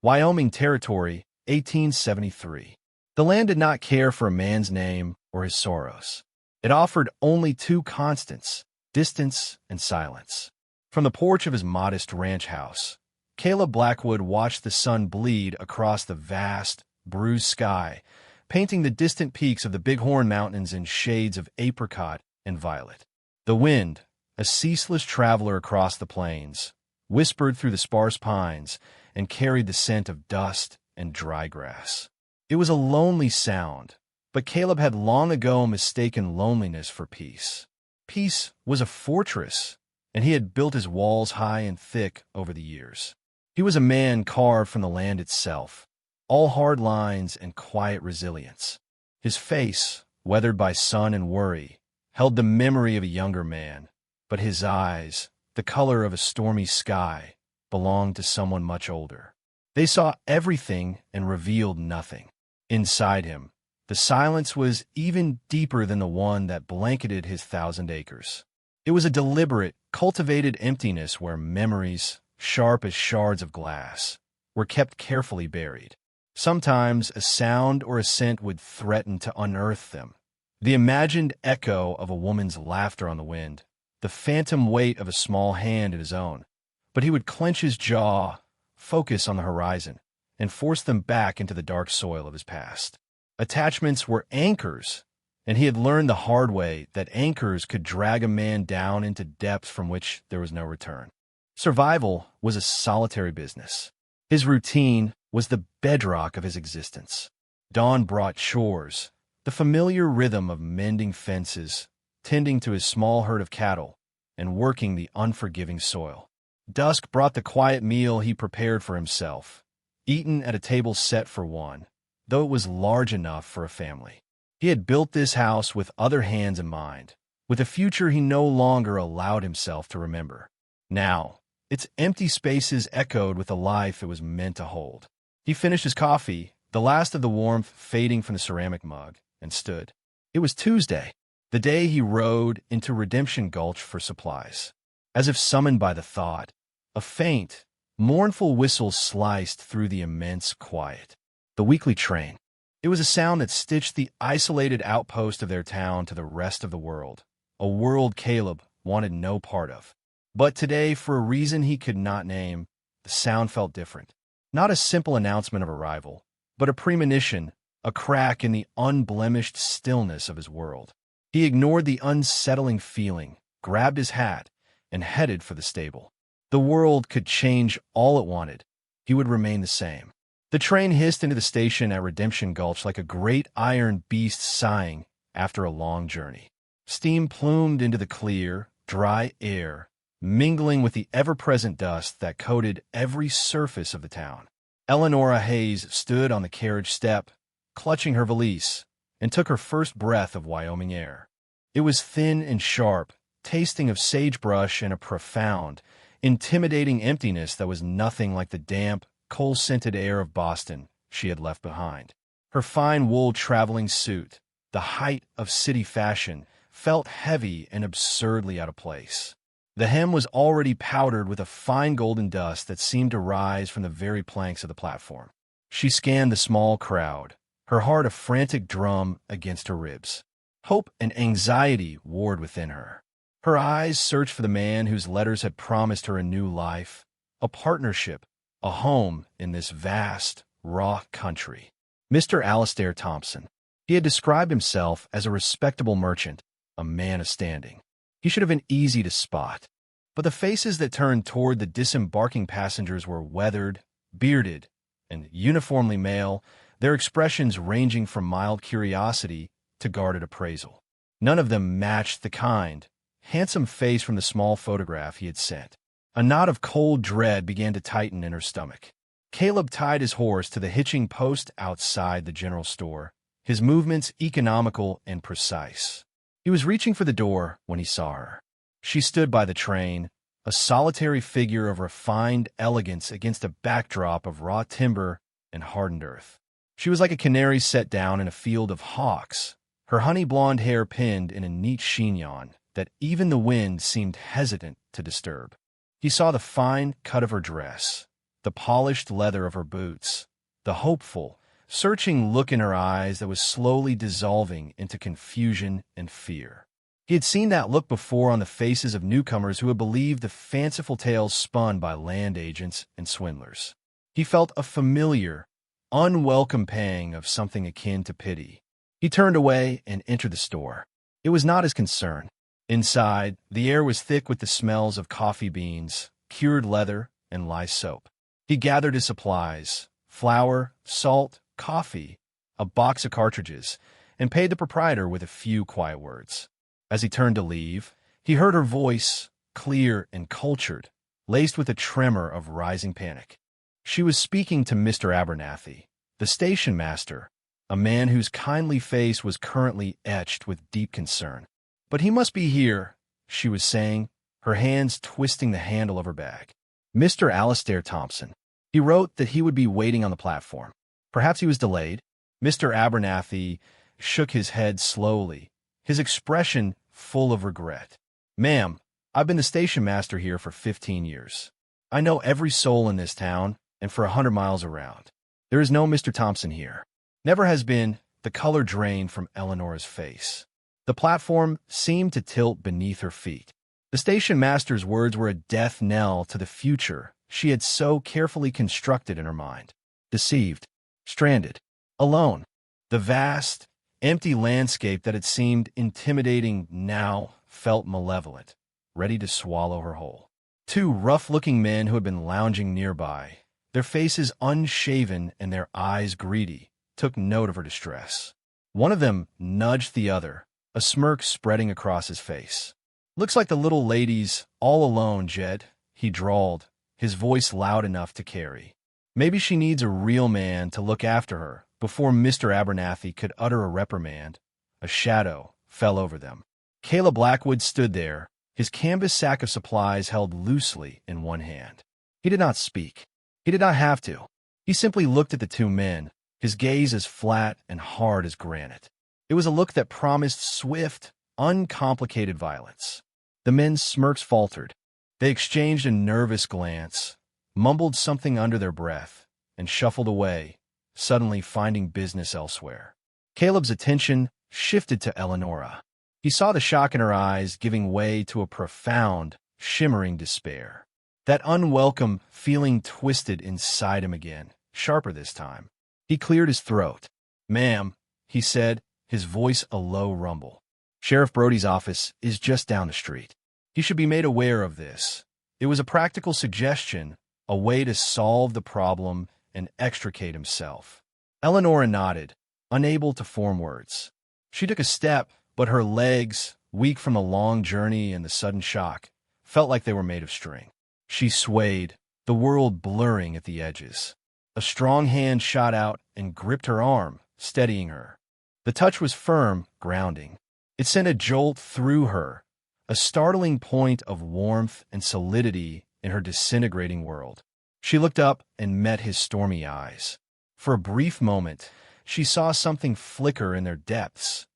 Wyoming Territory, 1873. The land did not care for a man's name or his sorrows. It offered only two constants: distance and silence. From the porch of his modest ranch house, Caleb Blackwood watched the sun bleed across the vast, bruised sky, painting the distant peaks of the Bighorn Mountains in shades of apricot and violet. The wind, a ceaseless traveler across the plains, whispered through the sparse pines and carried the scent of dust and dry grass. It was a lonely sound, but Caleb had long ago mistaken loneliness for peace. Peace was a fortress, and he had built his walls high and thick over the years. He was a man carved from the land itself, all hard lines and quiet resilience. His face, weathered by sun and worry, held the memory of a younger man, but his eyes, the color of a stormy sky, belonged to someone much older. They saw everything and revealed nothing. Inside him, the silence was even deeper than the one that blanketed his 1,000 acres. It was a deliberate, cultivated emptiness where memories, sharp as shards of glass, were kept carefully buried. Sometimes a sound or a scent would threaten to unearth them. The imagined echo of a woman's laughter on the wind, the phantom weight of a small hand in his own. But he would clench his jaw, focus on the horizon, and force them back into the dark soil of his past. Attachments were anchors, and he had learned the hard way that anchors could drag a man down into depths from which there was no return. Survival was a solitary business. His routine was the bedrock of his existence. Dawn brought chores, the familiar rhythm of mending fences, tending to his small herd of cattle, and working the unforgiving soil. Dusk brought the quiet meal he prepared for himself, eaten at a table set for one, though it was large enough for a family. He had built this house with other hands in mind, with a future he no longer allowed himself to remember. Now, its empty spaces echoed with the life it was meant to hold. He finished his coffee, the last of the warmth fading from the ceramic mug, and stood. It was Tuesday, the day he rode into Redemption Gulch for supplies. As if summoned by the thought, a faint, mournful whistle sliced through the immense quiet. The weekly train. It was a sound that stitched the isolated outpost of their town to the rest of the world, a world Caleb wanted no part of. But today, for a reason he could not name, the sound felt different. Not a simple announcement of arrival, but a premonition, a crack in the unblemished stillness of his world. He ignored the unsettling feeling, grabbed his hat, and headed for the stable. The world could change all it wanted. He would remain the same. The train hissed into the station at Redemption Gulch like a great iron beast sighing after a long journey. Steam plumed into the clear, dry air, mingling with the ever-present dust that coated every surface of the town. Eleanora Hayes stood on the carriage step, clutching her valise, and took her first breath of Wyoming air. It was thin and sharp, tasting of sagebrush and a profound, intimidating emptiness that was nothing like the damp, coal-scented air of Boston she had left behind. Her fine wool traveling suit, the height of city fashion, felt heavy and absurdly out of place. The hem was already powdered with a fine golden dust that seemed to rise from the very planks of the platform. She scanned the small crowd, her heart a frantic drum against her ribs. Hope and anxiety warred within her. Her eyes searched for the man whose letters had promised her a new life, a partnership, a home in this vast, raw country. Mr. Alastair Thompson. He had described himself as a respectable merchant, a man of standing. He should have been easy to spot. But the faces that turned toward the disembarking passengers were weathered, bearded, and uniformly male, their expressions ranging from mild curiosity to guarded appraisal. None of them matched the kind, handsome face from the small photograph he had sent. A knot of cold dread began to tighten in her stomach. Caleb tied his horse to the hitching post outside the general store, his movements economical and precise. He was reaching for the door when he saw her. She stood by the train, a solitary figure of refined elegance against a backdrop of raw timber and hardened earth. She was like a canary set down in a field of hawks, her honey blonde hair pinned in a neat chignon that even the wind seemed hesitant to disturb. He saw the fine cut of her dress, the polished leather of her boots, the hopeful, searching look in her eyes that was slowly dissolving into confusion and fear. He had seen that look before on the faces of newcomers who had believed the fanciful tales spun by land agents and swindlers. He felt a familiar, unwelcome pang of something akin to pity. He turned away and entered the store. It was not his concern. Inside, the air was thick with the smells of coffee beans, cured leather, and lye soap. He gathered his supplies: flour, salt, coffee, a box of cartridges, and paid the proprietor with a few quiet words. As he turned to leave, he heard her voice, clear and cultured, laced with a tremor of rising panic. She was speaking to Mr. Abernathy, the station master, a man whose kindly face was currently etched with deep concern. "But he must be here," she was saying, her hands twisting the handle of her bag. "Mr. Alastair Thompson. He wrote that he would be waiting on the platform. Perhaps he was delayed." Mr. Abernathy shook his head slowly, his expression full of regret. "Ma'am, I've been the station master here for 15 years. I know every soul in this town and for 100 miles around. There is no Mr. Thompson here. Never has been." The color drained from Eleanor's face. The platform seemed to tilt beneath her feet. The station master's words were a death knell to the future she had so carefully constructed in her mind. Deceived, stranded, alone. The vast, empty landscape that had seemed intimidating now felt malevolent, ready to swallow her whole. Two rough-looking men who had been lounging nearby, their faces unshaven and their eyes greedy, took note of her distress. One of them nudged the other, a smirk spreading across his face. "Looks like the little lady's all alone, Jed," he drawled, his voice loud enough to carry. Maybe she needs a real man to look after her. Before Mr. Abernathy could utter a reprimand, a shadow fell over them. Caleb Blackwood stood there, his canvas sack of supplies held loosely in one hand. He did not speak. He did not have to. He simply looked at the two men, his gaze as flat and hard as granite. It was a look that promised swift, uncomplicated violence. The men's smirks faltered. They exchanged a nervous glance, mumbled something under their breath, and shuffled away, suddenly finding business elsewhere. Caleb's attention shifted to Eleonora. He saw the shock in her eyes giving way to a profound, shimmering despair. That unwelcome feeling twisted inside him again, sharper this time. He cleared his throat. "Ma'am," he said, his voice a low rumble. "Sheriff Brody's office is just down the street. He should be made aware of this." It was a practical suggestion, a way to solve the problem and extricate himself. Eleanora nodded, unable to form words. She took a step, but her legs, weak from the long journey and the sudden shock, felt like they were made of string. She swayed, the world blurring at the edges. A strong hand shot out and gripped her arm, steadying her. The touch was firm, grounding. It sent a jolt through her, a startling point of warmth and solidity in her disintegrating world. She looked up and met his stormy eyes. For a brief moment, she saw something flicker in their depths.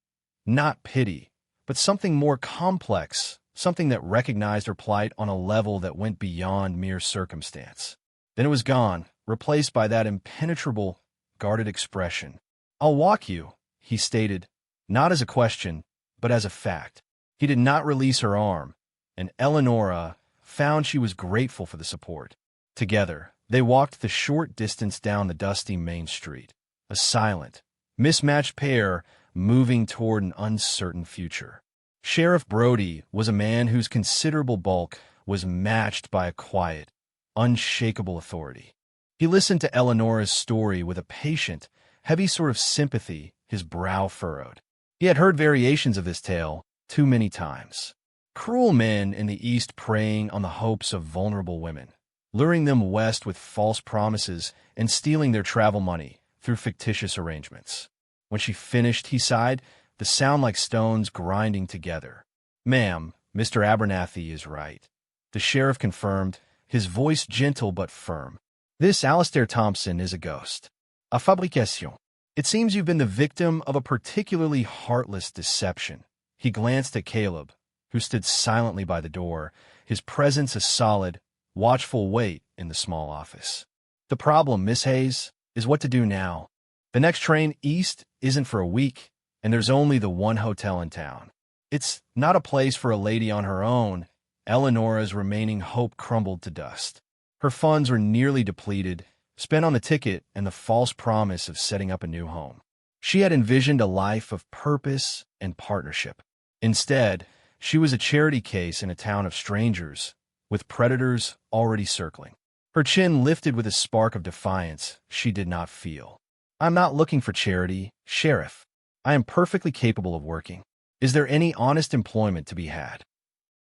Not pity, but something more complex, something that recognized her plight on a level that went beyond mere circumstance. Then it was gone, replaced by that impenetrable, guarded expression. "I'll walk you," he stated, not as a question, but as a fact. He did not release her arm, and Eleonora found she was grateful for the support. Together, they walked the short distance down the dusty main street, a silent, mismatched pair moving toward an uncertain future. Sheriff Brody was a man whose considerable bulk was matched by a quiet, unshakable authority. He listened to Eleonora's story with a patient, heavy sort of sympathy, his brow furrowed. He had heard variations of this tale too many times. Cruel men in the East preying on the hopes of vulnerable women, luring them west with false promises and stealing their travel money through fictitious arrangements. When she finished, he sighed, the sound like stones grinding together. "Ma'am, Mr. Abernathy is right," the sheriff confirmed, his voice gentle but firm. "This Alastair Thompson is a ghost. A fabrication. It seems you've been the victim of a particularly heartless deception." He glanced at Caleb, who stood silently by the door, his presence a solid, watchful weight in the small office. The problem, Miss Hayes, is what to do now. The next train east isn't for a week, and there's only the one hotel in town. It's not a place for a lady on her own. Eleonora's remaining hope crumbled to dust. Her funds were nearly depleted, spent on the ticket and the false promise of setting up a new home. She had envisioned a life of purpose and partnership. Instead, she was a charity case in a town of strangers, with predators already circling. Her chin lifted with a spark of defiance she did not feel. I'm not looking for charity, Sheriff. I am perfectly capable of working. Is there any honest employment to be had?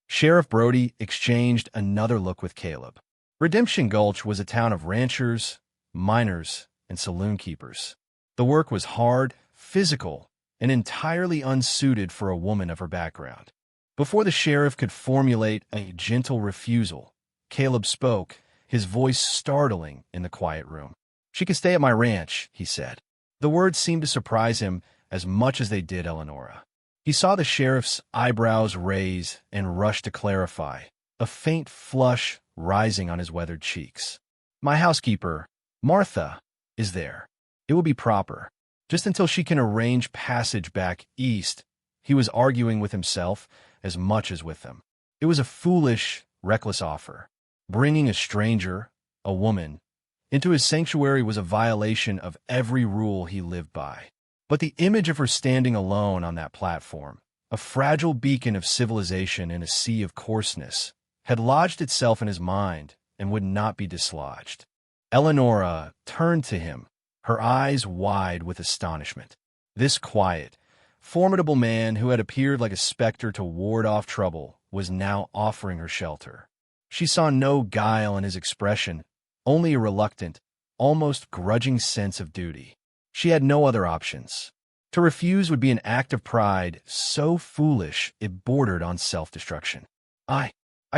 Sheriff Brody exchanged another look with Caleb. Redemption Gulch was a town of ranchers, miners, and saloon keepers. The work was hard, physical, and entirely unsuited for a woman of her background. Before the sheriff could formulate a gentle refusal, Caleb spoke, his voice startling in the quiet room. She could stay at my ranch, he said. The words seemed to surprise him as much as they did Eleonora. He saw the sheriff's eyebrows raise and rush to clarify, a faint flush rising on his weathered cheeks. My housekeeper, Martha, is there. It will be proper. Just until she can arrange passage back east, he was arguing with himself as much as with them. It was a foolish, reckless offer. Bringing a stranger, a woman, into his sanctuary was a violation of every rule he lived by. But the image of her standing alone on that platform, a fragile beacon of civilization in a sea of coarseness, had lodged itself in his mind and would not be dislodged. Eleonora turned to him, her eyes wide with astonishment. This quiet, formidable man who had appeared like a specter to ward off trouble was now offering her shelter. She saw no guile in his expression, only a reluctant, almost grudging sense of duty. She had no other options. To refuse would be an act of pride so foolish it bordered on self-destruction. I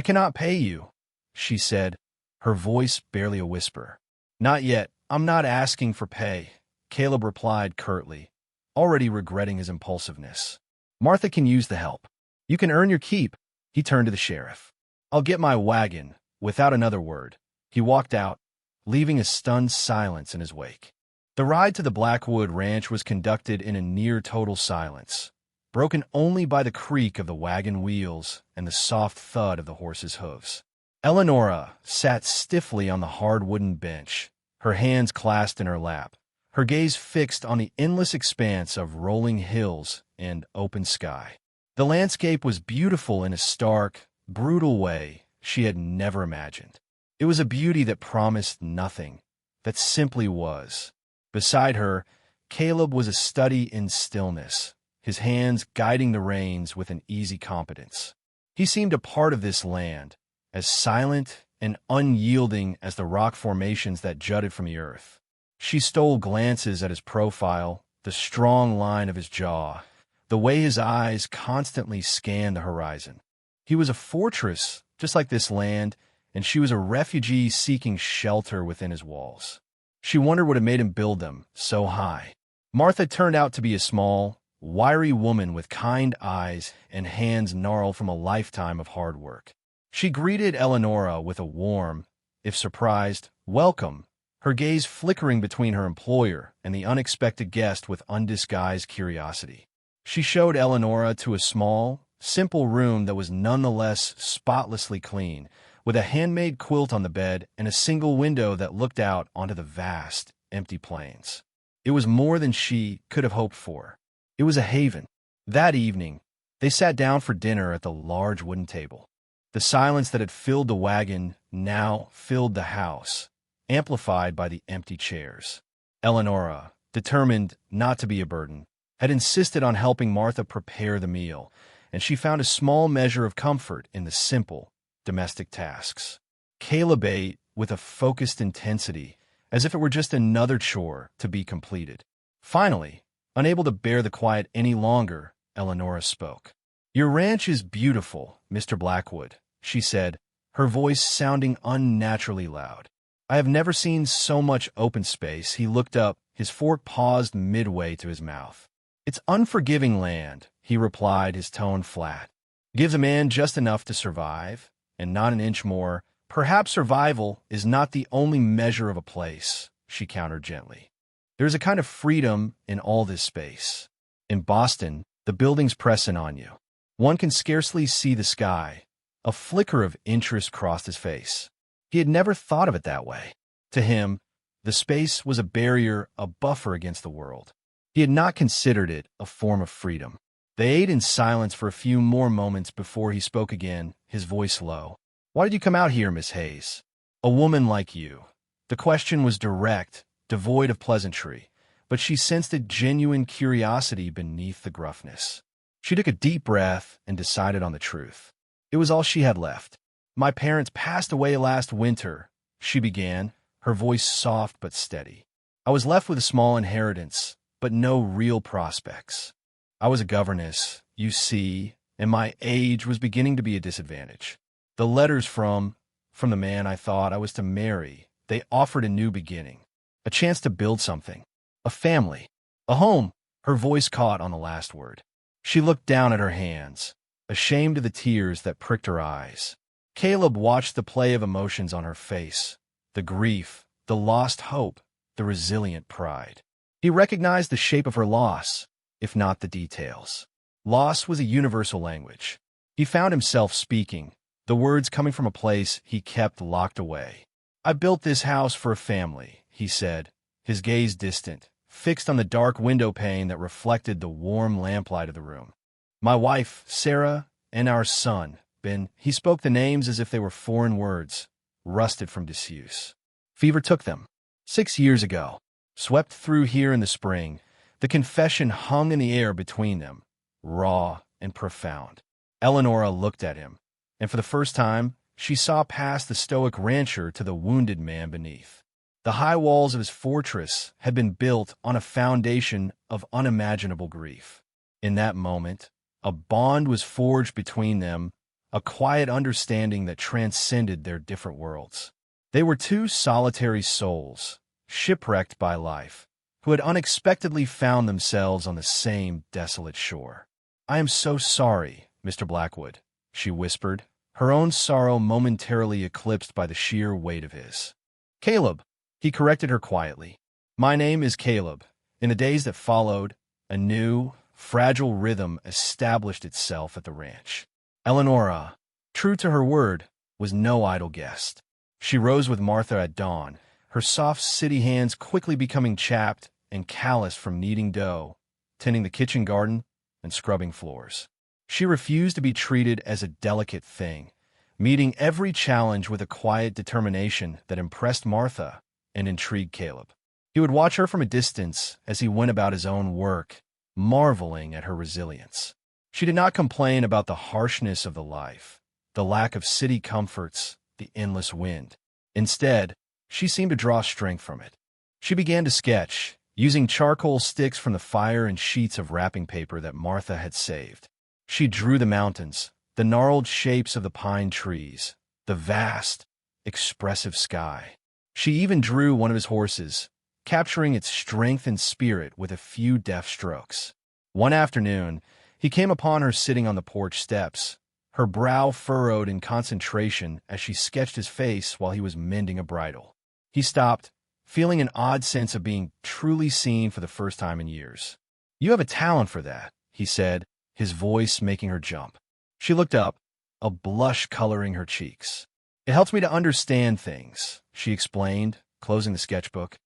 cannot pay you, she said, her voice barely a whisper. Not yet. I'm not asking for pay, Caleb replied curtly, already regretting his impulsiveness. Martha can use the help. You can earn your keep. He turned to the sheriff. I'll get my wagon. Without another word, he walked out, leaving a stunned silence in his wake. The ride to the Blackwood Ranch was conducted in a near-total silence, broken only by the creak of the wagon wheels and the soft thud of the horse's hooves. Eleonora sat stiffly on the hard wooden bench, her hands clasped in her lap, her gaze fixed on the endless expanse of rolling hills and open sky. The landscape was beautiful in a stark, brutal way she had never imagined. It was a beauty that promised nothing, that simply was. Beside her, Caleb was a study in stillness, his hands guiding the reins with an easy competence. He seemed a part of this land, as silent and unyielding as the rock formations that jutted from the earth. She stole glances at his profile, the strong line of his jaw, the way his eyes constantly scanned the horizon. He was a fortress, just like this land, and she was a refugee seeking shelter within his walls. She wondered what had made him build them so high. Martha turned out to be a small, wiry woman with kind eyes and hands gnarled from a lifetime of hard work. She greeted Eleonora with a warm, if surprised, welcome, her gaze flickering between her employer and the unexpected guest with undisguised curiosity. She showed Eleonora to a small, simple room that was nonetheless spotlessly clean, with a handmade quilt on the bed and a single window that looked out onto the vast, empty plains. It was more than she could have hoped for. It was a haven. That evening, they sat down for dinner at the large wooden table. The silence that had filled the wagon now filled the house, amplified by the empty chairs. Eleonora, determined not to be a burden, had insisted on helping Martha prepare the meal, and she found a small measure of comfort in the simple, domestic tasks. Caleb ate with a focused intensity, as if it were just another chore to be completed. Finally, unable to bear the quiet any longer, Eleonora spoke. Your ranch is beautiful, Mr. Blackwood, she said, her voice sounding unnaturally loud. I have never seen so much open space. He looked up, his fork paused midway to his mouth. It's unforgiving land, he replied, his tone flat. Gives a man just enough to survive, and not an inch more Perhaps survival is not the only measure of a place, she countered gently. There's a kind of freedom in all this space. In Boston, the buildings press in on you. One can scarcely see the sky. A flicker of interest crossed his face. He had never thought of it that way. To him, the space was a barrier, a buffer against the world. He had not considered it a form of freedom. They ate in silence for a few more moments before he spoke again, his voice low. "Why did you come out here, Miss Hayes? A woman like you." The question was direct, devoid of pleasantry, but she sensed a genuine curiosity beneath the gruffness. She took a deep breath and decided on the truth. It was all she had left. "My parents passed away last winter," she began, her voice soft but steady. "I was left with a small inheritance, but no real prospects. I was a governess, you see, and my age was beginning to be a disadvantage. The letters from the man I thought I was to marry, they offered a new beginning, a chance to build something, a family, a home." Her voice caught on the last word. She looked down at her hands, ashamed of the tears that pricked her eyes. Caleb watched the play of emotions on her face, the grief, the lost hope, the resilient pride. He recognized the shape of her loss, if not the details. Loss was a universal language. He found himself speaking, the words coming from a place he kept locked away. "I built this house for a family," he said, his gaze distant, fixed on the dark window pane that reflected the warm lamplight of the room. "My wife, Sarah, and our son, Ben." He spoke the names as if they were foreign words, rusted from disuse. "Fever took them 6 years ago. Swept through here in the spring." The confession hung in the air between them, raw and profound. Eleonora looked at him, and for the first time, she saw past the stoic rancher to the wounded man beneath. The high walls of his fortress had been built on a foundation of unimaginable grief. In that moment, a bond was forged between them, a quiet understanding that transcended their different worlds. They were two solitary souls, shipwrecked by life, who had unexpectedly found themselves on the same desolate shore. "I am so sorry, Mr. Blackwood," she whispered, her own sorrow momentarily eclipsed by the sheer weight of his. "Caleb," he corrected her quietly. "My name is Caleb." In the days that followed, a new, fragile rhythm established itself at the ranch. Eleonora, true to her word, was no idle guest. She rose with Martha at dawn, her soft city hands quickly becoming chapped and calloused from kneading dough, tending the kitchen garden, and scrubbing floors. She refused to be treated as a delicate thing, meeting every challenge with a quiet determination that impressed Martha and intrigued Caleb. He would watch her from a distance as he went about his own work, marveling at her resilience. She did not complain about the harshness of the life, the lack of city comforts, the endless wind. Instead, she seemed to draw strength from it. She began to sketch, using charcoal sticks from the fire and sheets of wrapping paper that Martha had saved. She drew the mountains, the gnarled shapes of the pine trees, the vast, expressive sky. She even drew one of his horses, capturing its strength and spirit with a few deft strokes. One afternoon, he came upon her sitting on the porch steps, her brow furrowed in concentration as she sketched his face while he was mending a bridle. He stopped, feeling an odd sense of being truly seen for the first time in years. "You have a talent for that," he said, his voice making her jump. She looked up, a blush coloring her cheeks. "It helps me to understand things," she explained, closing the sketchbook.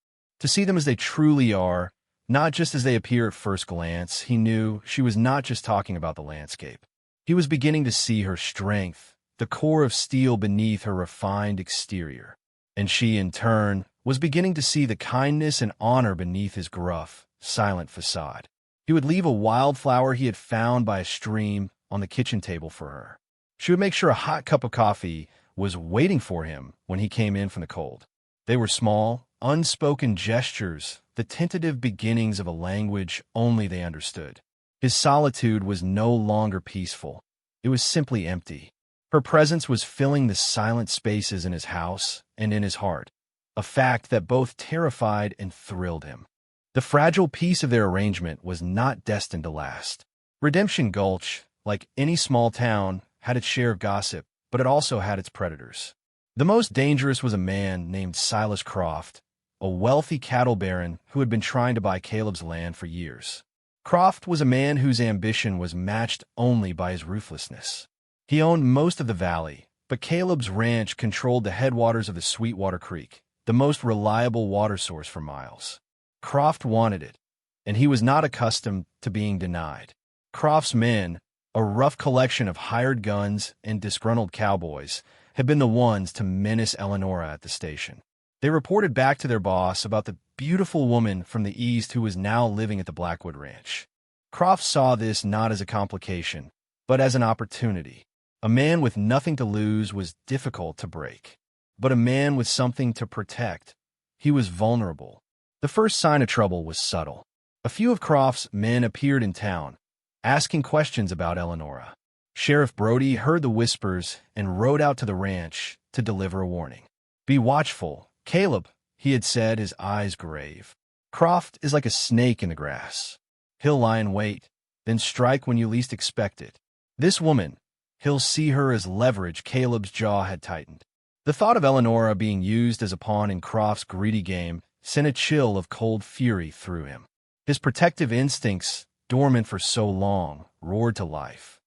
"To see them as they truly are, not just as they appear at first glance." He knew she was not just talking about the landscape. He was beginning to see her strength, the core of steel beneath her refined exterior. And she, in turn, was beginning to see the kindness and honor beneath his gruff, silent facade. He would leave a wildflower he had found by a stream on the kitchen table for her. She would make sure a hot cup of coffee was waiting for him when he came in from the cold. They were small, unspoken gestures, the tentative beginnings of a language only they understood. His solitude was no longer peaceful. It was simply empty. Her presence was filling the silent spaces in his house and in his heart, a fact that both terrified and thrilled him. The fragile peace of their arrangement was not destined to last. Redemption Gulch, like any small town, had its share of gossip, but it also had its predators. The most dangerous was a man named Silas Croft, a wealthy cattle baron who had been trying to buy Caleb's land for years. Croft was a man whose ambition was matched only by his ruthlessness. He owned most of the valley, but Caleb's ranch controlled the headwaters of the Sweetwater Creek, the most reliable water source for miles. Croft wanted it, and he was not accustomed to being denied. Croft's men, a rough collection of hired guns and disgruntled cowboys, had been the ones to menace Eleonora at the station. They reported back to their boss about the beautiful woman from the east who was now living at the Blackwood Ranch. Croft saw this not as a complication, but as an opportunity. A man with nothing to lose was difficult to break, but a man with something to protect, he was vulnerable. The first sign of trouble was subtle. A few of Croft's men appeared in town, asking questions about Eleonora. Sheriff Brody heard the whispers and rode out to the ranch to deliver a warning. "Be watchful, Caleb," he had said, his eyes grave. "Croft is like a snake in the grass. He'll lie in wait, then strike when you least expect it. This woman, he'll see her as leverage." Caleb's jaw had tightened. The thought of Eleonora being used as a pawn in Croft's greedy game sent a chill of cold fury through him. His protective instincts, dormant for so long, roared to life.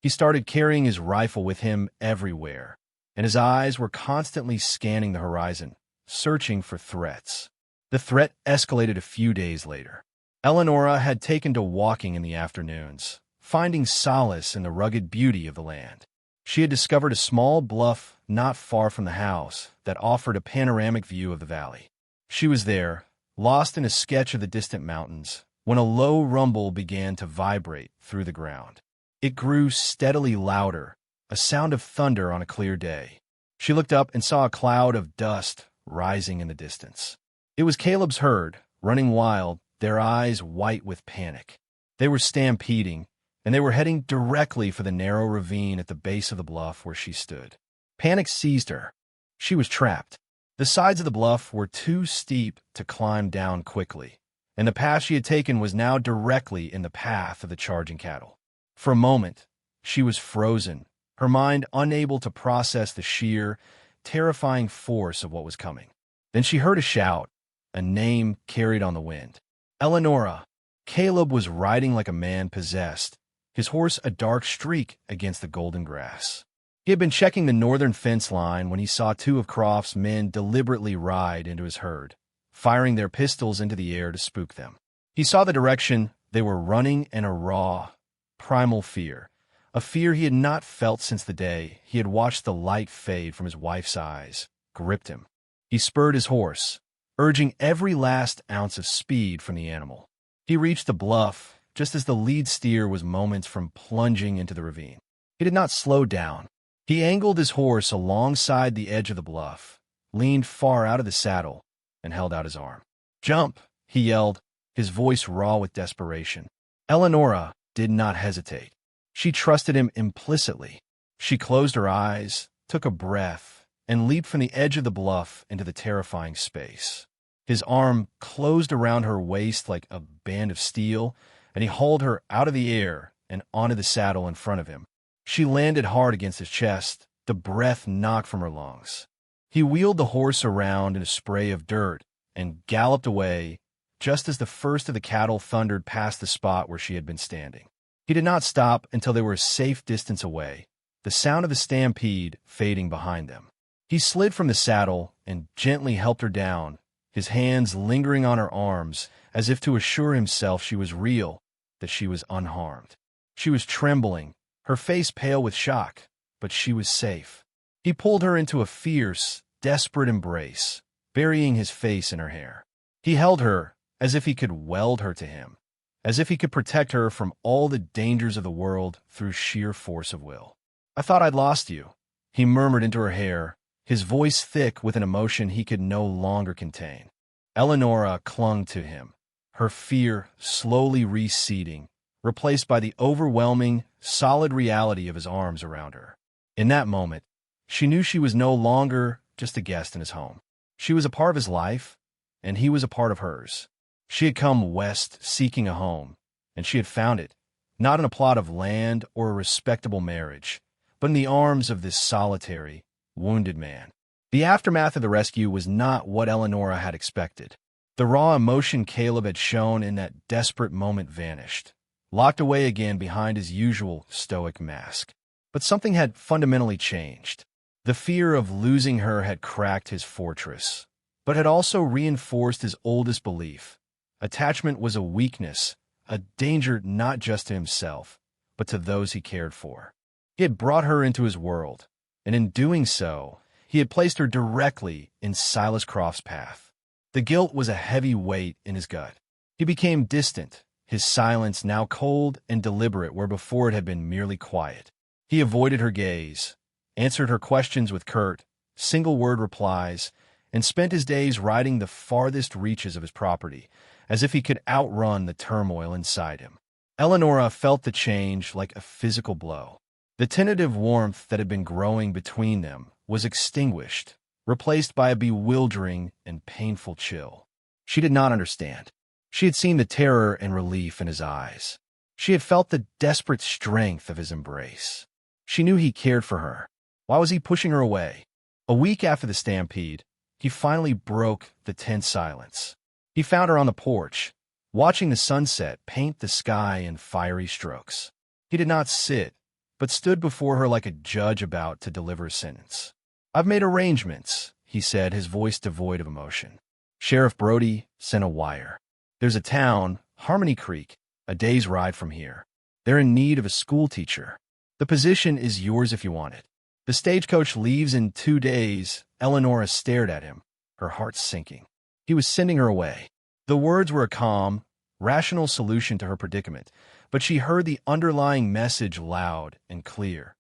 He started carrying his rifle with him everywhere, and his eyes were constantly scanning the horizon, searching for threats. The threat escalated a few days later. Eleonora had taken to walking in the afternoons, finding solace in the rugged beauty of the land. She had discovered a small bluff not far from the house that offered a panoramic view of the valley. She was there, lost in a sketch of the distant mountains, when a low rumble began to vibrate through the ground. It grew steadily louder, a sound of thunder on a clear day. She looked up and saw a cloud of dust rising in the distance. It was Caleb's herd, running wild, their eyes white with panic. They were stampeding, and they were heading directly for the narrow ravine at the base of the bluff where she stood. Panic seized her. She was trapped. The sides of the bluff were too steep to climb down quickly, and the path she had taken was now directly in the path of the charging cattle. For a moment, she was frozen, her mind unable to process the sheer, terrifying force of what was coming. Then she heard a shout, a name carried on the wind. Eleonora. Caleb was riding like a man possessed, his horse a dark streak against the golden grass. He had been checking the northern fence line when he saw two of Croft's men deliberately ride into his herd, firing their pistols into the air to spook them. He saw the direction they were running, and a raw, primal fear, a fear he had not felt since the day he had watched the light fade from his wife's eyes, gripped him. He spurred his horse, urging every last ounce of speed from the animal. He reached the bluff just as the lead steer was moments from plunging into the ravine. He did not slow down. He angled his horse alongside the edge of the bluff, leaned far out of the saddle, and held out his arm. "Jump!" he yelled, his voice raw with desperation. Eleonora did not hesitate. She trusted him implicitly. She closed her eyes, took a breath, and leaped from the edge of the bluff into the terrifying space. His arm closed around her waist like a band of steel, and he hauled her out of the air and onto the saddle in front of him. She landed hard against his chest, the breath knocked from her lungs. He wheeled the horse around in a spray of dirt and galloped away just as the first of the cattle thundered past the spot where she had been standing. He did not stop until they were a safe distance away, the sound of the stampede fading behind them. He slid from the saddle and gently helped her down, his hands lingering on her arms as if to assure himself she was real, that she was unharmed. She was trembling, her face pale with shock, but she was safe. He pulled her into a fierce, desperate embrace, burying his face in her hair. He held her as if he could weld her to him, as if he could protect her from all the dangers of the world through sheer force of will. "I thought I'd lost you," he murmured into her hair, his voice thick with an emotion he could no longer contain. Eleonora clung to him, her fear slowly receding, replaced by the overwhelming, solid reality of his arms around her. In that moment, she knew she was no longer just a guest in his home. She was a part of his life, and he was a part of hers. She had come west seeking a home, and she had found it, not in a plot of land or a respectable marriage, but in the arms of this solitary, wounded man. The aftermath of the rescue was not what Eleonora had expected. The raw emotion Caleb had shown in that desperate moment vanished, locked away again behind his usual stoic mask. But something had fundamentally changed. The fear of losing her had cracked his fortress, but had also reinforced his oldest belief. Attachment was a weakness, a danger not just to himself, but to those he cared for. He had brought her into his world, and in doing so, he had placed her directly in Silas Croft's path. The guilt was a heavy weight in his gut. He became distant, his silence now cold and deliberate where before it had been merely quiet. He avoided her gaze, answered her questions with curt, single-word replies, and spent his days riding the farthest reaches of his property, as if he could outrun the turmoil inside him. Eleonora felt the change like a physical blow. The tentative warmth that had been growing between them was extinguished, replaced by a bewildering and painful chill. She did not understand. She had seen the terror and relief in his eyes. She had felt the desperate strength of his embrace. She knew he cared for her. Why was he pushing her away? A week after the stampede, he finally broke the tense silence. He found her on the porch, watching the sunset paint the sky in fiery strokes. He did not sit, but stood before her like a judge about to deliver a sentence. "I've made arrangements," he said, his voice devoid of emotion. "Sheriff Brody sent a wire. There's a town, Harmony Creek, a day's ride from here. They're in need of a school teacher. The position is yours if you want it. The stagecoach leaves in 2 days." Eleonora stared at him, her heart sinking. He was sending her away. The words were a calm, rational solution to her predicament, but she heard the underlying message loud and clear.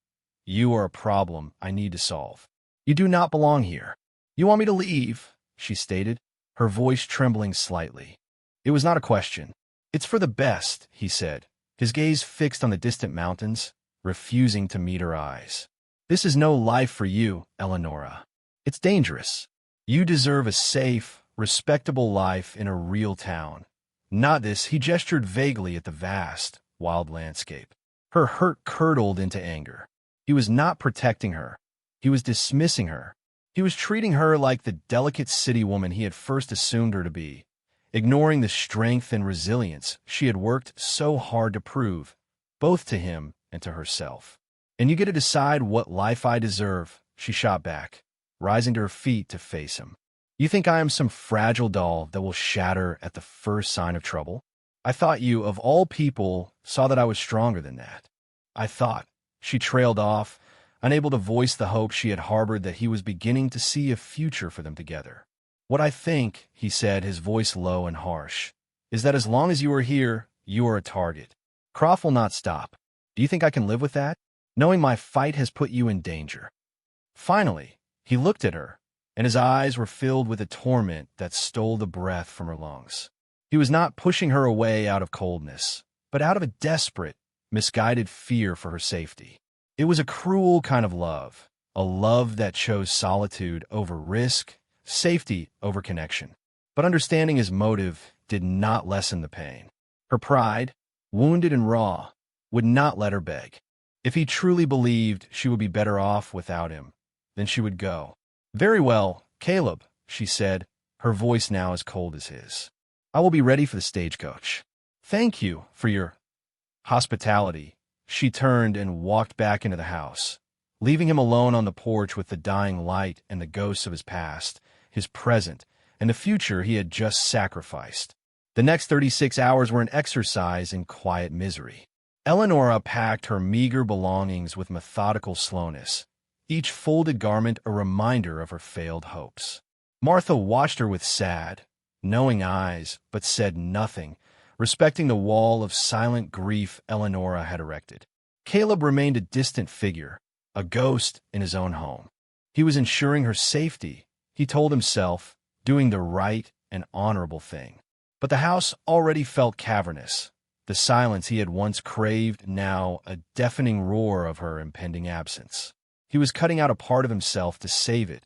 "You are a problem I need to solve. You do not belong here." "You want me to leave?" she stated, her voice trembling slightly. It was not a question. "It's for the best," he said, his gaze fixed on the distant mountains, refusing to meet her eyes. "This is no life for you, Eleonora. It's dangerous. You deserve a safe, respectable life in a real town. Not this." He gestured vaguely at the vast, wild landscape. Her hurt curdled into anger. He was not protecting her. He was dismissing her. He was treating her like the delicate city woman he had first assumed her to be, ignoring the strength and resilience she had worked so hard to prove, both to him and to herself. "And you get to decide what life I deserve," she shot back, rising to her feet to face him. "You think I am some fragile doll that will shatter at the first sign of trouble? I thought you, of all people, saw that I was stronger than that. I thought," she trailed off, unable to voice the hope she had harbored that he was beginning to see a future for them together. "What I think," he said, his voice low and harsh, "is that as long as you are here, you are a target. Croft will not stop. Do you think I can live with that, knowing my fight has put you in danger?" Finally, he looked at her, and his eyes were filled with a torment that stole the breath from her lungs. He was not pushing her away out of coldness, but out of a desperate, misguided fear for her safety. It was a cruel kind of love, a love that chose solitude over risk, safety over connection. But understanding his motive did not lessen the pain. Her pride, wounded and raw, would not let her beg. If he truly believed she would be better off without him, then she would go. "Very well, Caleb," she said, her voice now as cold as his. "I will be ready for the stagecoach. Thank you for your hospitality." She turned and walked back into the house, leaving him alone on the porch with the dying light and the ghosts of his past, his present, and the future he had just sacrificed. The next 36 hours were an exercise in quiet misery. Eleonora packed her meager belongings with methodical slowness, each folded garment a reminder of her failed hopes. Martha watched her with sad, knowing eyes, but said nothing, respecting the wall of silent grief Eleonora had erected. Caleb remained a distant figure, a ghost in his own home. He was ensuring her safety, he told himself, doing the right and honorable thing. But the house already felt cavernous, the silence he had once craved now a deafening roar of her impending absence. He was cutting out a part of himself to save it,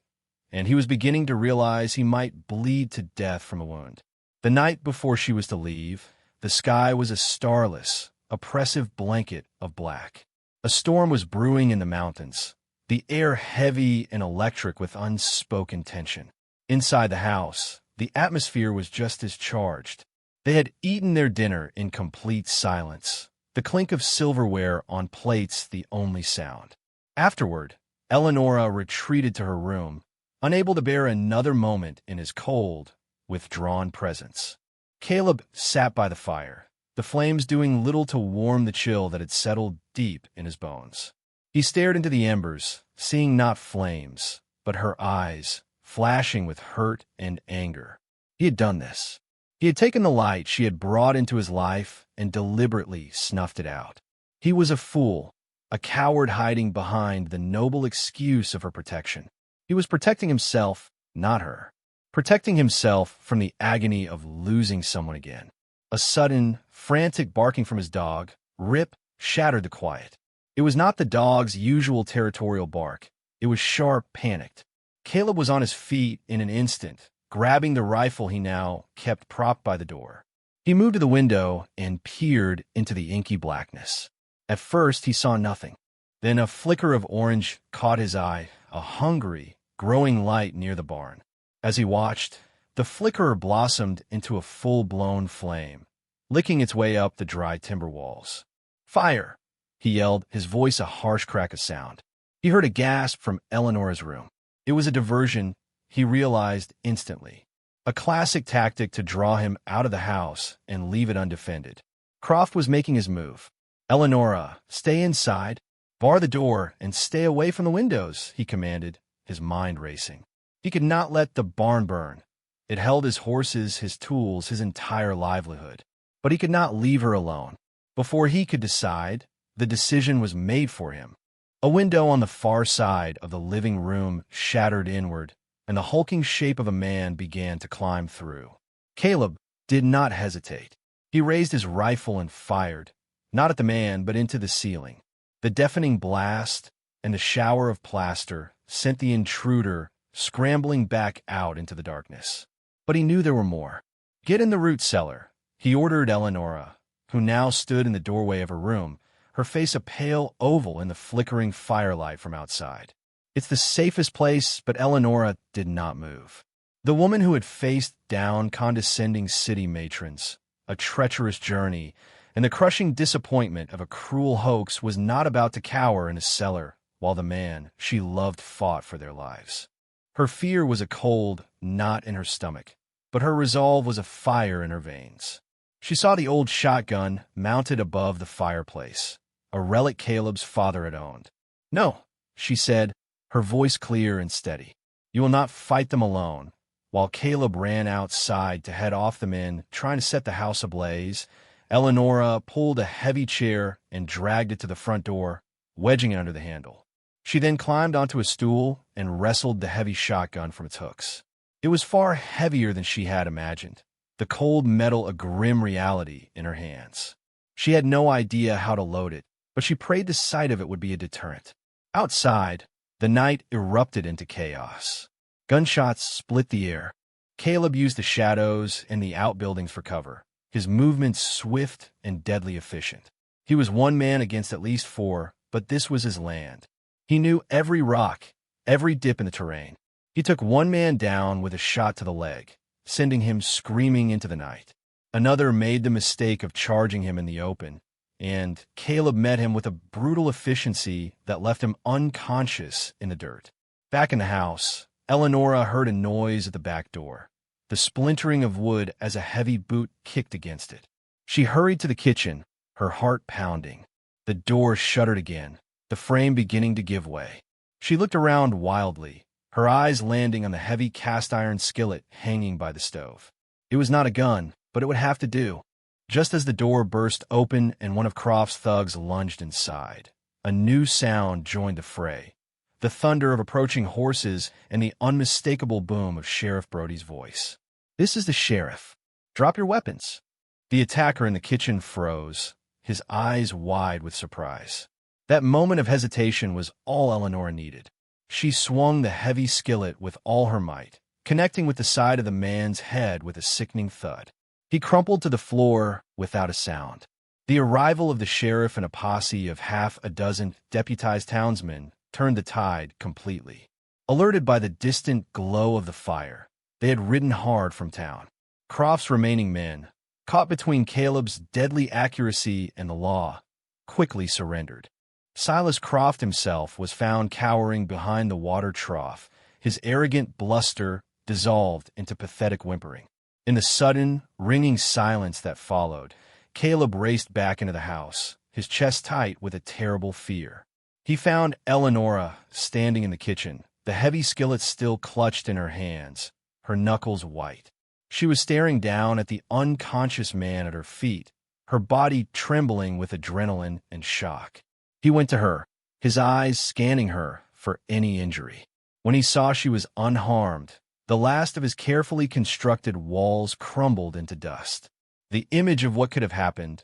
and he was beginning to realize he might bleed to death from a wound. The night before she was to leave, the sky was a starless, oppressive blanket of black. A storm was brewing in the mountains, the air heavy and electric with unspoken tension. Inside the house, the atmosphere was just as charged. They had eaten their dinner in complete silence, the clink of silverware on plates the only sound. Afterward, Eleonora retreated to her room, unable to bear another moment in his cold, withdrawn presence. Caleb sat by the fire, the flames doing little to warm the chill that had settled deep in his bones. He stared into the embers, seeing not flames, but her eyes, flashing with hurt and anger. He had done this. He had taken the light she had brought into his life and deliberately snuffed it out. He was a fool, a coward hiding behind the noble excuse of her protection. He was protecting himself, not her. Protecting himself from the agony of losing someone again. A sudden, frantic barking from his dog, Rip, shattered the quiet. It was not the dog's usual territorial bark. It was sharp, panicked. Caleb was on his feet in an instant, grabbing the rifle he now kept propped by the door. He moved to the window and peered into the inky blackness. At first, he saw nothing. Then a flicker of orange caught his eye, a hungry, growing light near the barn. As he watched, the flicker blossomed into a full-blown flame, licking its way up the dry timber walls. "Fire!" he yelled, his voice a harsh crack of sound. He heard a gasp from Eleanor's room. It was a diversion, he realized instantly. A classic tactic to draw him out of the house and leave it undefended. Croft was making his move. "Eleonora, stay inside. Bar the door and stay away from the windows," he commanded, his mind racing. He could not let the barn burn. It held his horses, his tools, his entire livelihood. But he could not leave her alone. Before he could decide, the decision was made for him. A window on the far side of the living room shattered inward, and the hulking shape of a man began to climb through. Caleb did not hesitate. He raised his rifle and fired, not at the man, but into the ceiling. The deafening blast and the shower of plaster sent the intruder scrambling back out into the darkness. But he knew there were more. "Get in the root cellar," he ordered Eleonora, who now stood in the doorway of her room, her face a pale oval in the flickering firelight from outside. "It's the safest place," but Eleonora did not move. The woman who had faced down condescending city matrons, a treacherous journey, and the crushing disappointment of a cruel hoax was not about to cower in a cellar while the man she loved fought for their lives. Her fear was a cold knot in her stomach, but her resolve was a fire in her veins. She saw the old shotgun mounted above the fireplace, a relic Caleb's father had owned. "No," she said, her voice clear and steady. "You will not fight them alone." While Caleb ran outside to head off the men trying to set the house ablaze, Eleonora pulled a heavy chair and dragged it to the front door, wedging it under the handle. She then climbed onto a stool and wrestled the heavy shotgun from its hooks. It was far heavier than she had imagined, the cold metal a grim reality in her hands. She had no idea how to load it, but she prayed the sight of it would be a deterrent. Outside, the night erupted into chaos. Gunshots split the air. Caleb used the shadows and the outbuildings for cover, his movements swift and deadly efficient. He was one man against at least four, but this was his land. He knew every rock, every dip in the terrain. He took one man down with a shot to the leg, sending him screaming into the night. Another made the mistake of charging him in the open, and Caleb met him with a brutal efficiency that left him unconscious in the dirt. Back in the house, Eleonora heard a noise at the back door, the splintering of wood as a heavy boot kicked against it. She hurried to the kitchen, her heart pounding. The door shuttered again, the frame beginning to give way. She looked around wildly, her eyes landing on the heavy cast-iron skillet hanging by the stove. It was not a gun, but it would have to do. Just as the door burst open and one of Croft's thugs lunged inside, a new sound joined the fray, the thunder of approaching horses and the unmistakable boom of Sheriff Brody's voice. "This is the sheriff. Drop your weapons." The attacker in the kitchen froze, his eyes wide with surprise. That moment of hesitation was all Eleonora needed. She swung the heavy skillet with all her might, connecting with the side of the man's head with a sickening thud. He crumpled to the floor without a sound. The arrival of the sheriff and a posse of half a dozen deputized townsmen turned the tide completely. Alerted by the distant glow of the fire, they had ridden hard from town. Croft's remaining men, caught between Caleb's deadly accuracy and the law, quickly surrendered. Silas Croft himself was found cowering behind the water trough, his arrogant bluster dissolved into pathetic whimpering. In the sudden, ringing silence that followed, Caleb raced back into the house, his chest tight with a terrible fear. He found Eleonora standing in the kitchen, the heavy skillet still clutched in her hands, her knuckles white. She was staring down at the unconscious man at her feet, her body trembling with adrenaline and shock. He went to her, his eyes scanning her for any injury. When he saw she was unharmed, the last of his carefully constructed walls crumbled into dust. The image of what could have happened,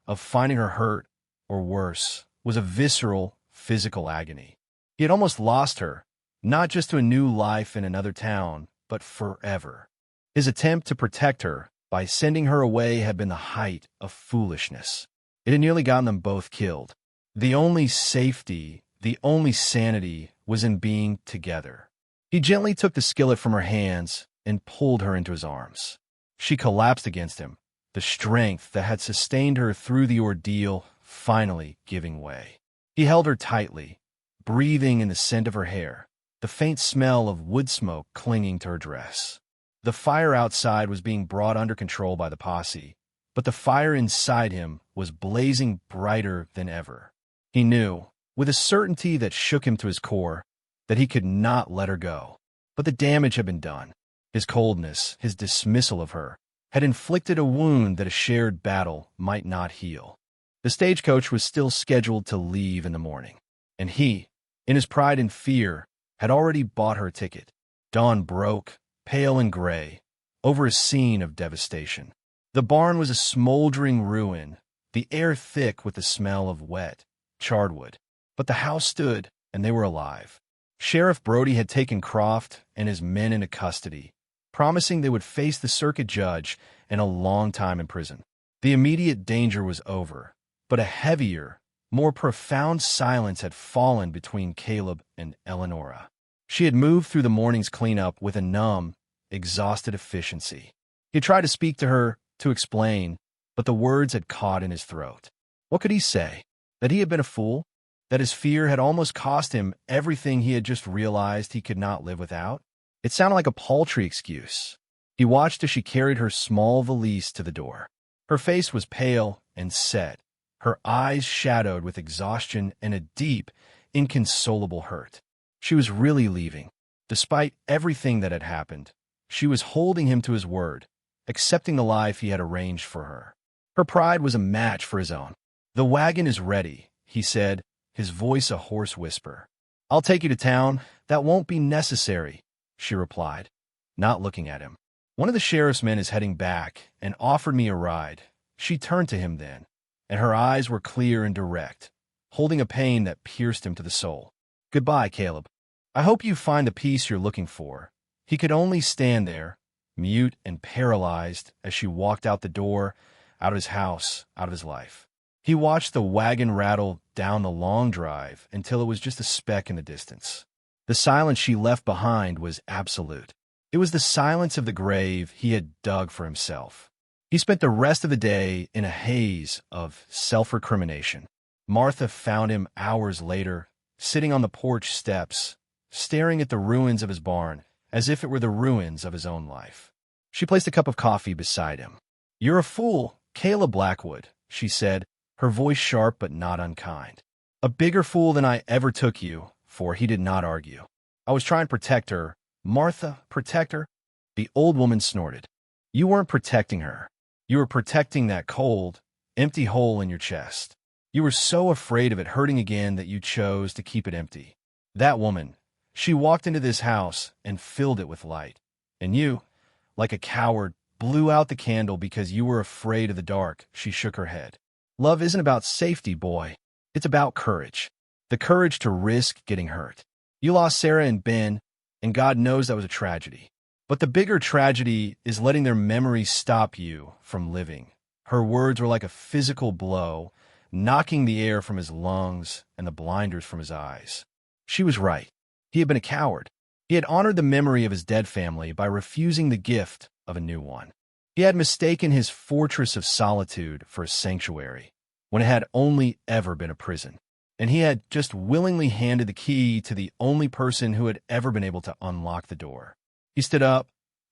of finding her hurt, or worse, was a visceral, physical agony. He had almost lost her, not just to a new life in another town, but forever. His attempt to protect her by sending her away had been the height of foolishness. It had nearly gotten them both killed. The only safety, the only sanity, was in being together. He gently took the skillet from her hands and pulled her into his arms. She collapsed against him, the strength that had sustained her through the ordeal finally giving way. He held her tightly, breathing in the scent of her hair, the faint smell of wood smoke clinging to her dress. The fire outside was being brought under control by the posse, but the fire inside him was blazing brighter than ever. He knew, with a certainty that shook him to his core, that he could not let her go. But the damage had been done. His coldness, his dismissal of her, had inflicted a wound that a shared battle might not heal. The stagecoach was still scheduled to leave in the morning, and he, in his pride and fear, had already bought her ticket. Dawn broke, pale and gray, over a scene of devastation. The barn was a smoldering ruin, the air thick with the smell of wet, charred wood. But the house stood, and they were alive. Sheriff Brody had taken Croft and his men into custody, promising they would face the circuit judge and a long time in prison. The immediate danger was over, but a heavier, more profound silence had fallen between Caleb and Eleonora. She had moved through the morning's cleanup with a numb, exhausted efficiency. He tried to speak to her, to explain, but the words had caught in his throat. What could he say? That he had been a fool? That his fear had almost cost him everything he had just realized he could not live without? It sounded like a paltry excuse. He watched as she carried her small valise to the door. Her face was pale and set, her eyes shadowed with exhaustion and a deep, inconsolable hurt. She was really leaving. Despite everything that had happened, she was holding him to his word, accepting the life he had arranged for her. Her pride was a match for his own. "The wagon is ready," he said, his voice a hoarse whisper. "I'll take you to town. That won't be necessary," she replied, not looking at him. "One of the sheriff's men is heading back and offered me a ride." She turned to him then, and her eyes were clear and direct, holding a pain that pierced him to the soul. "Goodbye, Caleb. I hope you find the peace you're looking for." He could only stand there, mute and paralyzed, as she walked out the door, out of his house, out of his life. He watched the wagon rattle down the long drive until it was just a speck in the distance. The silence she left behind was absolute. It was the silence of the grave he had dug for himself. He spent the rest of the day in a haze of self-recrimination. Martha found him hours later, sitting on the porch steps, staring at the ruins of his barn as if it were the ruins of his own life. She placed a cup of coffee beside him. "You're a fool, Caleb Blackwood," she said, her voice sharp but not unkind. "A bigger fool than I ever took you," for he did not argue. "I was trying to protect her." "Martha, protect her?" The old woman snorted. "You weren't protecting her. You were protecting that cold, empty hole in your chest. You were so afraid of it hurting again that you chose to keep it empty. That woman, she walked into this house and filled it with light. And you, like a coward, blew out the candle because you were afraid of the dark." She shook her head. "Love isn't about safety, boy. It's about courage. The courage to risk getting hurt. You lost Sarah and Ben, and God knows that was a tragedy. But the bigger tragedy is letting their memories stop you from living." Her words were like a physical blow, knocking the air from his lungs and the blinders from his eyes. She was right. He had been a coward. He had honored the memory of his dead family by refusing the gift of a new one. He had mistaken his fortress of solitude for a sanctuary, when it had only ever been a prison. And he had just willingly handed the key to the only person who had ever been able to unlock the door. He stood up,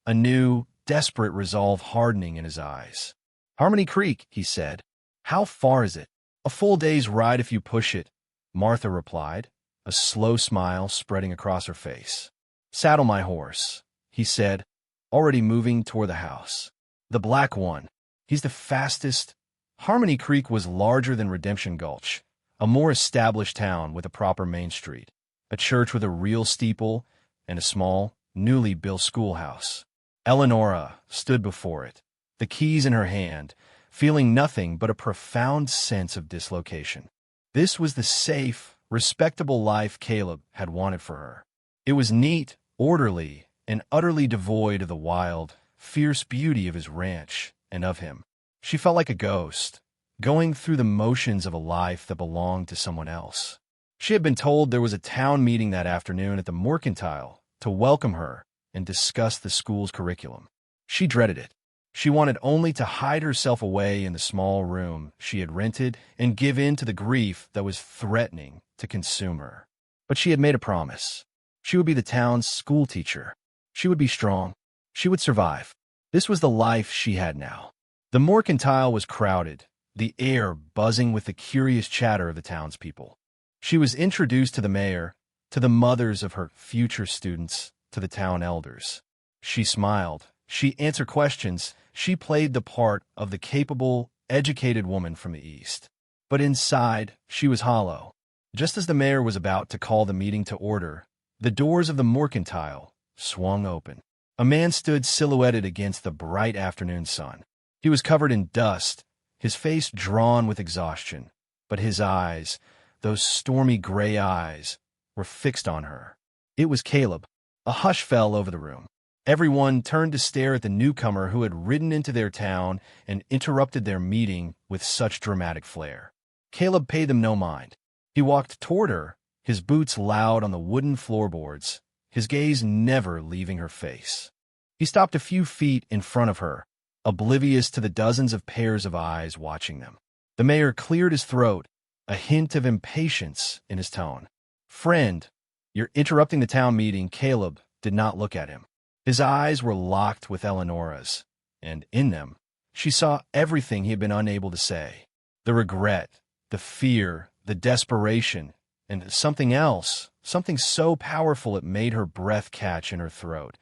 a new, desperate resolve hardening in his eyes. "Harmony Creek," he said. "How far is it?" "A full day's ride if you push it," Martha replied, a slow smile spreading across her face. "Saddle my horse," he said, already moving toward the house. "The black one. He's the fastest." Harmony Creek was larger than Redemption Gulch, a more established town with a proper main street, a church with a real steeple, and a small, newly built schoolhouse. Eleonora stood before it, the keys in her hand, feeling nothing but a profound sense of dislocation. This was the safe, respectable life Caleb had wanted for her. It was neat, orderly, and utterly devoid of the wild, fierce beauty of his ranch and of him. She felt like a ghost, going through the motions of a life that belonged to someone else. She had been told there was a town meeting that afternoon at the Mercantile to welcome her and discuss the school's curriculum. She dreaded it. She wanted only to hide herself away in the small room she had rented and give in to the grief that was threatening to consume her. But she had made a promise. She would be the town's school teacher. She would be strong. She would survive. This was the life she had now. The Mercantile was crowded, the air buzzing with the curious chatter of the townspeople. She was introduced to the mayor, to the mothers of her future students, to the town elders. She smiled. She answered questions. She played the part of the capable, educated woman from the East. But inside, she was hollow. Just as the mayor was about to call the meeting to order, the doors of the Mercantile swung open. A man stood silhouetted against the bright afternoon sun. He was covered in dust, his face drawn with exhaustion, but his eyes, those stormy gray eyes, were fixed on her. It was Caleb. A hush fell over the room. Everyone turned to stare at the newcomer who had ridden into their town and interrupted their meeting with such dramatic flair. Caleb paid them no mind. He walked toward her, his boots loud on the wooden floorboards, his gaze never leaving her face. He stopped a few feet in front of her, oblivious to the dozens of pairs of eyes watching them. The mayor cleared his throat, a hint of impatience in his tone. "Friend, you're interrupting the town meeting." Caleb did not look at him. His eyes were locked with Eleonora's, and in them, she saw everything he had been unable to say. The regret, the fear, the desperation, and something else, something so powerful it made her breath catch in her throat,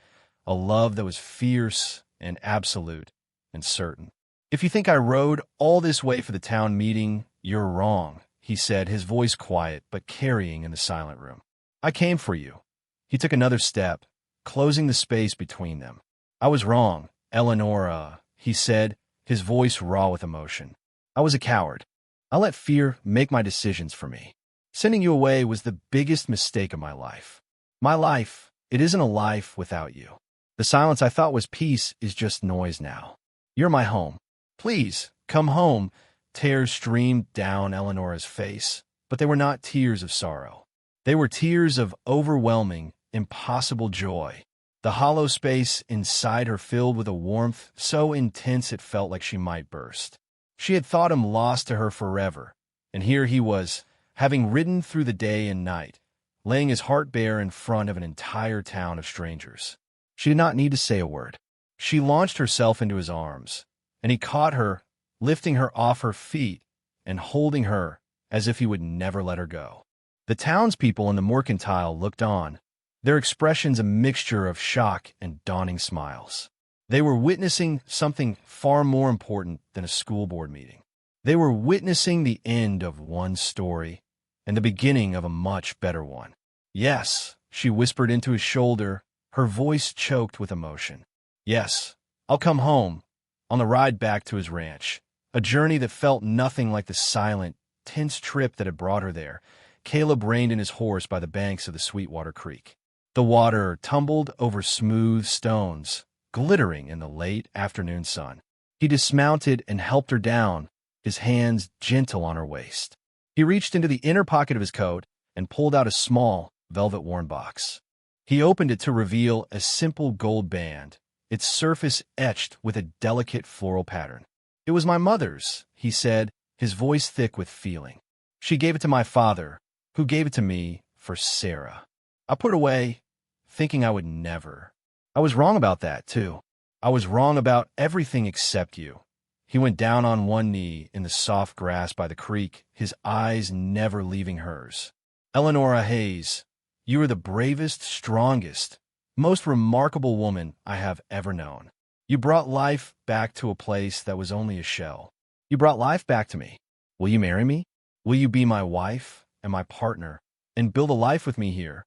a love that was fierce and absolute and certain. "If you think I rode all this way for the town meeting, you're wrong," he said, his voice quiet but carrying in the silent room. "I came for you." He took another step, closing the space between them. "I was wrong, Eleonora," he said, his voice raw with emotion. "I was a coward. I let fear make my decisions for me. Sending you away was the biggest mistake of my life. My life, it isn't a life without you. The silence I thought was peace is just noise now. You're my home. Please, come home." Tears streamed down Eleonora's face, but they were not tears of sorrow. They were tears of overwhelming, impossible joy. The hollow space inside her filled with a warmth so intense it felt like she might burst. She had thought him lost to her forever, and here he was, having ridden through the day and night, laying his heart bare in front of an entire town of strangers. She did not need to say a word. She launched herself into his arms, and he caught her, lifting her off her feet and holding her as if he would never let her go. The townspeople in the Mercantile looked on, their expressions a mixture of shock and dawning smiles. They were witnessing something far more important than a school board meeting. They were witnessing the end of one story and the beginning of a much better one. "Yes," she whispered into his shoulder, her voice choked with emotion. "Yes, I'll come home," on the ride back to his ranch, a journey that felt nothing like the silent, tense trip that had brought her there. Caleb reined in his horse by the banks of the Sweetwater Creek. The water tumbled over smooth stones, glittering in the late afternoon sun. He dismounted and helped her down, his hands gentle on her waist. He reached into the inner pocket of his coat and pulled out a small, velvet-worn box. He opened it to reveal a simple gold band, its surface etched with a delicate floral pattern. "It was my mother's," he said, his voice thick with feeling. "She gave it to my father, who gave it to me for Sarah." I put it away, thinking I would never. I was wrong about that, too. I was wrong about everything except you. He went down on one knee in the soft grass by the creek, his eyes never leaving hers. "Eleanora Hayes, you are the bravest, strongest, most remarkable woman I have ever known. You brought life back to a place that was only a shell. You brought life back to me. Will you marry me? Will you be my wife and my partner and build a life with me here?"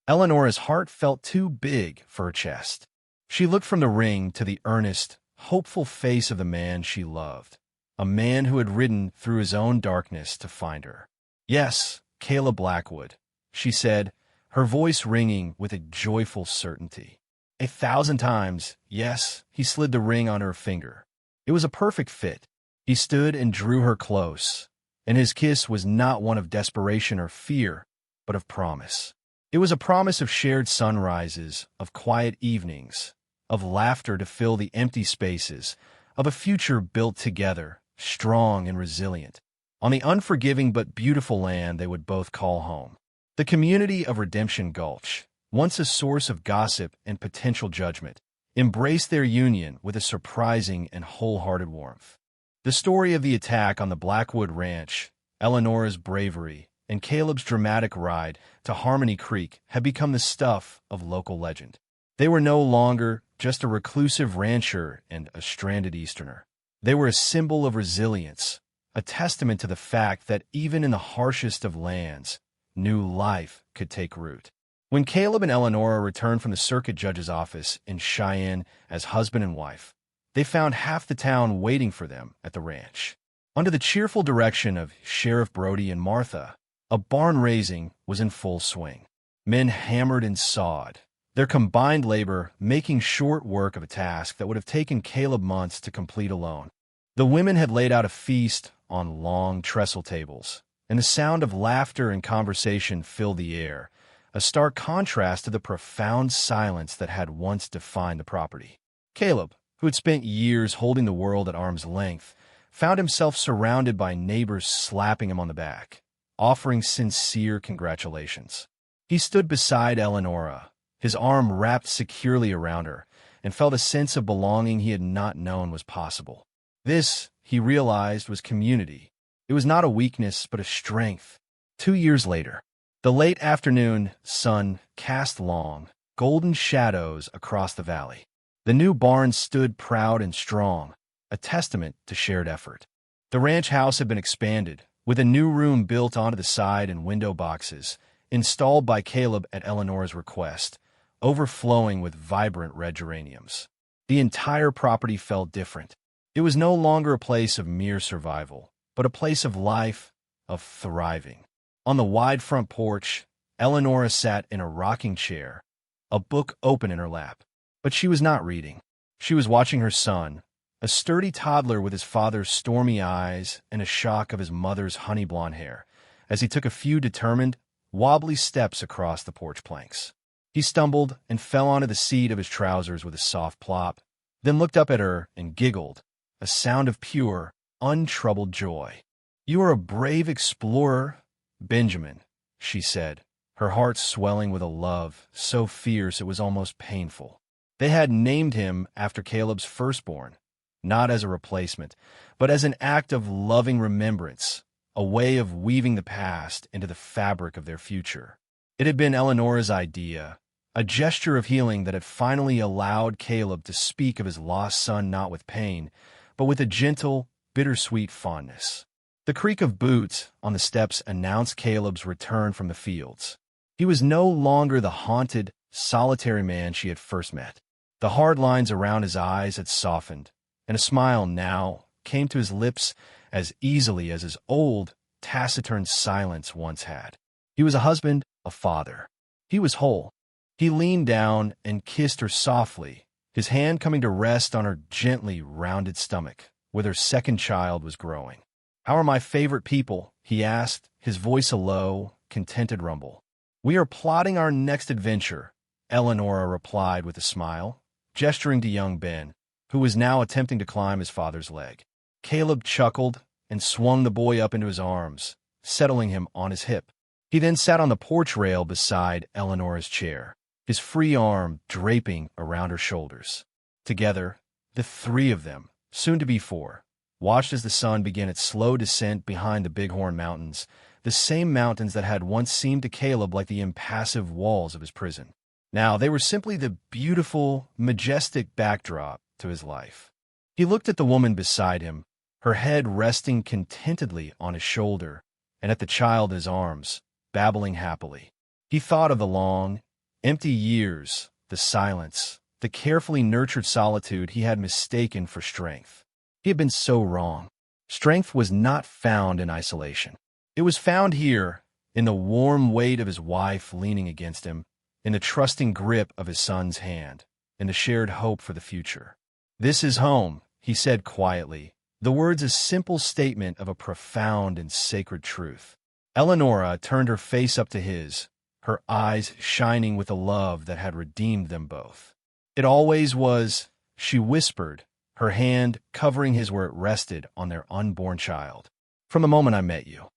Eleanora's heart felt too big for her chest. She looked from the ring to the earnest, hopeful face of the man she loved, a man who had ridden through his own darkness to find her. "Yes, Caleb Blackwood," she said, her voice ringing with a joyful certainty. 1,000 times, yes. He slid the ring on her finger. It was a perfect fit. He stood and drew her close, and his kiss was not one of desperation or fear, but of promise. It was a promise of shared sunrises, of quiet evenings, of laughter to fill the empty spaces, of a future built together, strong and resilient, on the unforgiving but beautiful land they would both call home. The community of Redemption Gulch, once a source of gossip and potential judgment, embraced their union with a surprising and wholehearted warmth. The story of the attack on the Blackwood Ranch, Eleanora's bravery, and Caleb's dramatic ride to Harmony Creek had become the stuff of local legend. They were no longer just a reclusive rancher and a stranded Easterner. They were a symbol of resilience, a testament to the fact that even in the harshest of lands, new life could take root. When Caleb and Eleanora returned from the circuit judge's office in Cheyenne as husband and wife, they found half the town waiting for them at the ranch. Under the cheerful direction of Sheriff Brody and Martha, a barn raising was in full swing. Men hammered and sawed, their combined labor making short work of a task that would have taken Caleb months to complete alone. The women had laid out a feast on long trestle tables, and the sound of laughter and conversation filled the air, a stark contrast to the profound silence that had once defined the property. Caleb, who had spent years holding the world at arm's length, found himself surrounded by neighbors slapping him on the back, offering sincere congratulations. He stood beside Eleanora, his arm wrapped securely around her, and felt a sense of belonging he had not known was possible. This, he realized, was community. It was not a weakness, but a strength. 2 years later, the late afternoon sun cast long, golden shadows across the valley. The new barn stood proud and strong, a testament to shared effort. The ranch house had been expanded, with a new room built onto the side and window boxes, installed by Caleb at Eleanor's request, overflowing with vibrant red geraniums. The entire property felt different. It was no longer a place of mere survival, but a place of life, of thriving. On the wide front porch, Eleanora sat in a rocking chair, a book open in her lap. But she was not reading. She was watching her son, a sturdy toddler with his father's stormy eyes and a shock of his mother's honey blonde hair, as he took a few determined, wobbly steps across the porch planks. He stumbled and fell onto the seat of his trousers with a soft plop, then looked up at her and giggled, a sound of pure, untroubled joy. "You are a brave explorer, Benjamin," she said, her heart swelling with a love so fierce it was almost painful. They had named him after Caleb's firstborn, not as a replacement, but as an act of loving remembrance, a way of weaving the past into the fabric of their future. It had been Eleanora's idea, a gesture of healing that had finally allowed Caleb to speak of his lost son not with pain, but with a gentle, bittersweet fondness. The creak of boots on the steps announced Caleb's return from the fields. He was no longer the haunted, solitary man she had first met. The hard lines around his eyes had softened, and a smile now came to his lips as easily as his old, taciturn silence once had. He was a husband, a father. He was whole. He leaned down and kissed her softly, his hand coming to rest on her gently rounded stomach, where their second child was growing. "How are my favorite people?" he asked, his voice a low, contented rumble. "We are plotting our next adventure," Eleanora replied with a smile, gesturing to young Ben, who was now attempting to climb his father's leg. Caleb chuckled and swung the boy up into his arms, settling him on his hip. He then sat on the porch rail beside Eleanora's chair, his free arm draping around her shoulders. Together, the three of them, soon to be four, watched as the sun began its slow descent behind the Bighorn Mountains, the same mountains that had once seemed to Caleb like the impassive walls of his prison. Now they were simply the beautiful, majestic backdrop to his life. He looked at the woman beside him, her head resting contentedly on his shoulder, and at the child in his arms, babbling happily. He thought of the long, empty years, the silence, the carefully nurtured solitude he had mistaken for strength. He had been so wrong. Strength was not found in isolation. It was found here, in the warm weight of his wife leaning against him, in the trusting grip of his son's hand, in the shared hope for the future. "This is home," he said quietly, the words a simple statement of a profound and sacred truth. Eleanora turned her face up to his, her eyes shining with a love that had redeemed them both. "It always was," she whispered, her hand covering his where it rested on their unborn child. "From the moment I met you."